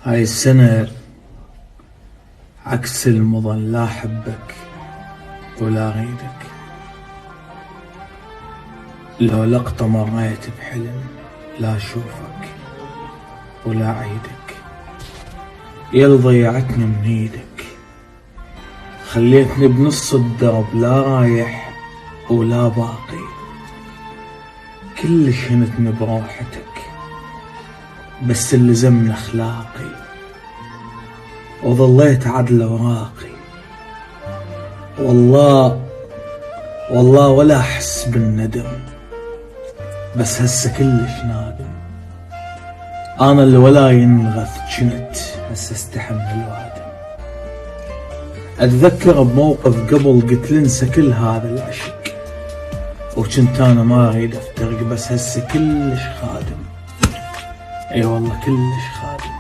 هاي السنة عكس المظن، لا أحبك ولا أريدك. لو لقطة مريت بحلم لا أشوفك ولا أعيدك. يل ضيعتني من ايدك، خليتني بنص الدرب، لا رايح ولا باقي. كلش هنتني بروحتك بس اللي زمن أخلاقي، وظليت عدل وراقي. والله ولا أحس بالندم، بس هسه كلش نادم. أنا اللي ولا ينغث جنت، هسه استحمل الوادم. أتذكر بموقف قبل قلت لنسى كل هذا العشق، وكنت أنا ما أريد أفترق، بس هسه كلش خادم. اي والله كلش خادم.